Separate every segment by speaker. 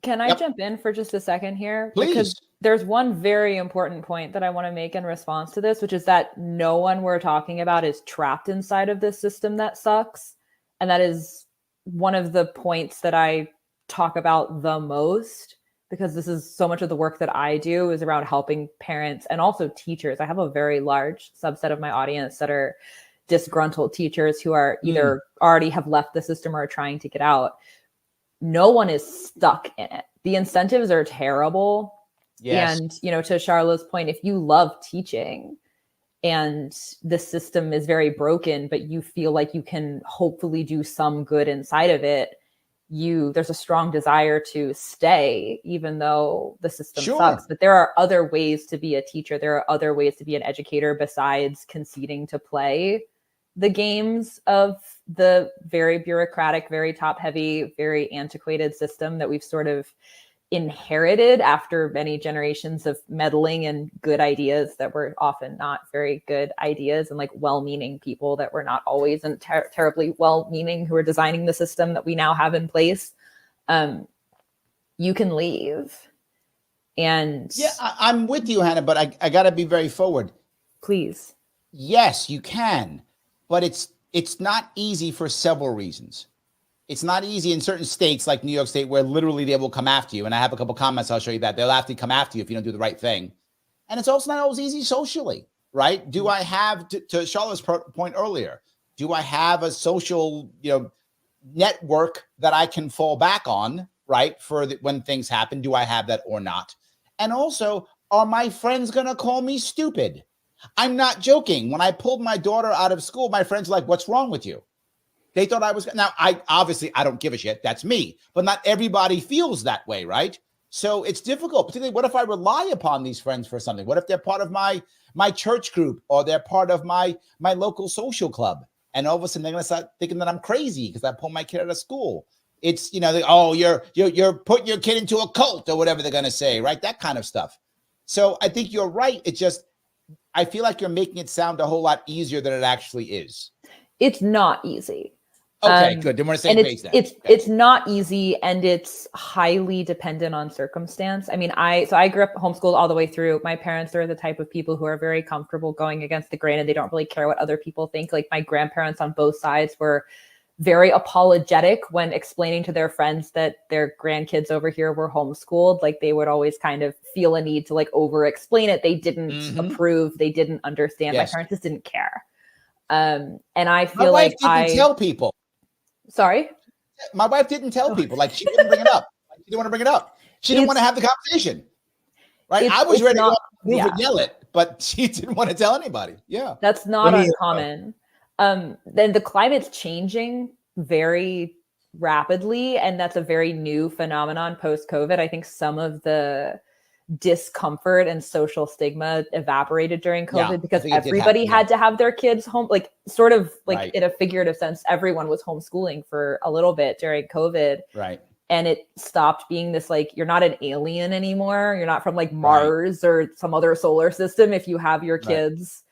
Speaker 1: Can I jump in for just a second here?
Speaker 2: Please.
Speaker 1: Because there's one very important point that I want to make in response to this, which is that no one we're talking about is trapped inside of this system that sucks. And that is one of the points that I talk about the most, because this is so much of the work that I do is around helping parents and also teachers. I have a very large subset of my audience that are disgruntled teachers who are either already have left the system or are trying to get out. No one is stuck in it. The incentives are terrible.
Speaker 2: Yes.
Speaker 1: And, you know, to Charlotte's point, if you love teaching and the system is very broken, but you feel like you can hopefully do some good inside of it, there's a strong desire to stay, even though the system sucks. But there are other ways to be a teacher. There are other ways to be an educator besides conceding to play the games of the very bureaucratic, very top heavy, very antiquated system that we've sort of inherited after many generations of meddling and good ideas that were often not very good ideas, and like well-meaning people that were not always and terribly well-meaning who are designing the system that we now have in place. You can leave. And
Speaker 2: yeah, I'm with you, Hannah, but I got to be very forward.
Speaker 1: Please.
Speaker 2: Yes, you can. But it's not easy for several reasons. It's not easy in certain states like New York State where literally they will come after you. And I have a couple comments. I'll show you that. They'll have to come after you if you don't do the right thing. And it's also not always easy socially, right? Do I have, to Charlotte's point earlier, do I have a social, network that I can fall back on, right? For when things happen, do I have that or not? And also, are my friends going to call me stupid? I'm not joking. When I pulled my daughter out of school, my friends were like, what's wrong with you? They thought I was, now I don't give a shit. That's me, but not everybody feels that way. Right. So it's difficult, particularly what if I rely upon these friends for something? What if they're part of my church group or they're part of my local social club? And all of a sudden they're going to start thinking that I'm crazy because I pulled my kid out of school. It's, you're putting your kid into a cult or whatever they're going to say, right? That kind of stuff. So I think you're right. It's just, I feel like you're making it sound a whole lot easier than it actually is. It's
Speaker 1: not easy.
Speaker 2: Okay, good. Then we're on the same page then.
Speaker 1: It's not easy, and it's highly dependent on circumstance. I mean, I grew up homeschooled all the way through. My parents are the type of people who are very comfortable going against the grain, and they don't really care what other people think. Like my grandparents on both sides were very apologetic when explaining to their friends that their grandkids over here were homeschooled. Like they would always kind of feel a need to like over explain it. They didn't approve. They didn't understand. Yes. My parents just didn't care. And I feel
Speaker 2: like I didn't tell people.
Speaker 1: Sorry?
Speaker 2: My wife didn't tell people. Like she didn't bring it up. She didn't want to bring it up. She didn't want to have the conversation. Right? I was ready to go and yell it, but she didn't want to tell anybody. Yeah.
Speaker 1: That's not uncommon. Then the climate's changing very rapidly, and that's a very new phenomenon post-COVID. I think some of the discomfort and social stigma evaporated during COVID because everybody had to have their kids home, like sort of like in a figurative sense, everyone was homeschooling for a little bit during COVID.
Speaker 2: Right.
Speaker 1: And it stopped being this, like, you're not an alien anymore. You're not from like Mars or some other solar system. If you have your kids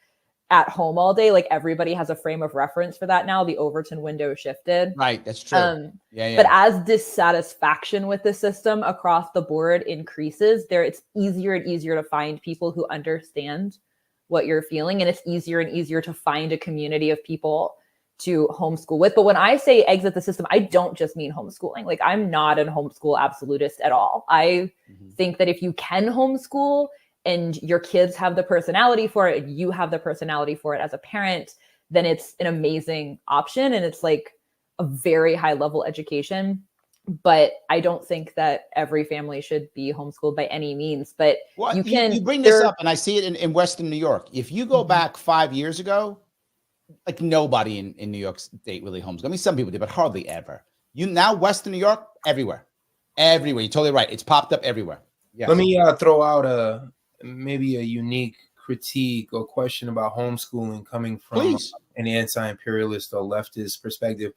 Speaker 1: at home all day, like everybody has a frame of reference for that now. The Overton window shifted.
Speaker 2: Right. That's true.
Speaker 1: But as dissatisfaction with the system across the board increases, it's easier and easier to find people who understand what you're feeling. And it's easier and easier to find a community of people to homeschool with. But when I say exit the system, I don't just mean homeschooling. Like I'm not a homeschool absolutist at all. I think that if you can homeschool and your kids have the personality for it, and you have the personality for it as a parent, then it's an amazing option. And it's like a very high level education. But I don't think that every family should be homeschooled by any means. But you
Speaker 2: bring this up, and I see it in Western New York. If you go back 5 years ago, like nobody in New York State really homeschooled. I mean, some people did, but hardly ever. Now Western New York, everywhere. You're totally right. It's popped up everywhere.
Speaker 3: Yes. Let me throw out maybe a unique critique or question about homeschooling coming from an anti-imperialist or leftist perspective.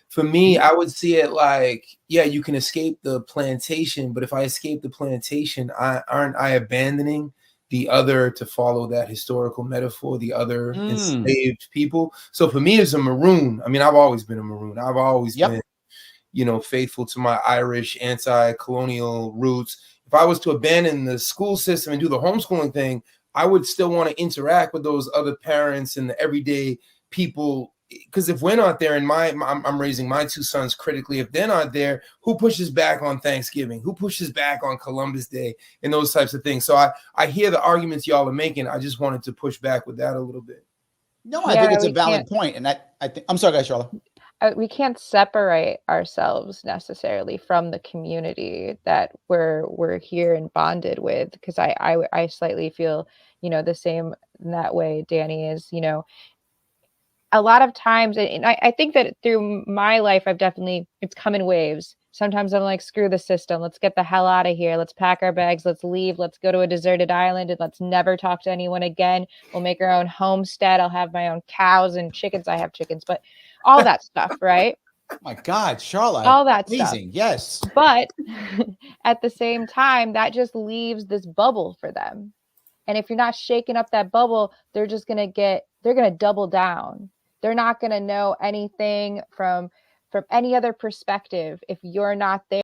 Speaker 3: For me, I would see it like, you can escape the plantation, but if I escape the plantation, aren't I abandoning the other, to follow that historical metaphor, the other enslaved people? So for me as a Maroon, I mean, I've always been a Maroon. I've always been faithful to my Irish anti-colonial roots. If I was to abandon the school system and do the homeschooling thing, I would still want to interact with those other parents and the everyday people. Because if we're not there, and I'm raising my two sons critically, if they're not there, who pushes back on Thanksgiving? Who pushes back on Columbus Day and those types of things? So I hear the arguments y'all are making. I just wanted to push back with that a little bit.
Speaker 2: No, I think it's a valid point. And I think, I'm sorry, guys, Charlotte.
Speaker 4: We can't separate ourselves necessarily from the community that we're here and bonded with, because I slightly feel, the same in that way. Danny is, a lot of times, and I think that through my life, it's come in waves. Sometimes I'm like, screw the system. Let's get the hell out of here. Let's pack our bags. Let's leave. Let's go to a deserted island and let's never talk to anyone again. We'll make our own homestead. I'll have my own cows and chickens. I have chickens, but all that stuff, right?
Speaker 2: Oh my God, Charlotte.
Speaker 4: All that
Speaker 2: amazing.
Speaker 4: Stuff.
Speaker 2: Yes.
Speaker 4: But at the same time, that just leaves this bubble for them. And if you're not shaking up that bubble, they're going to double down. They're not going to know anything from any other perspective if you're not there.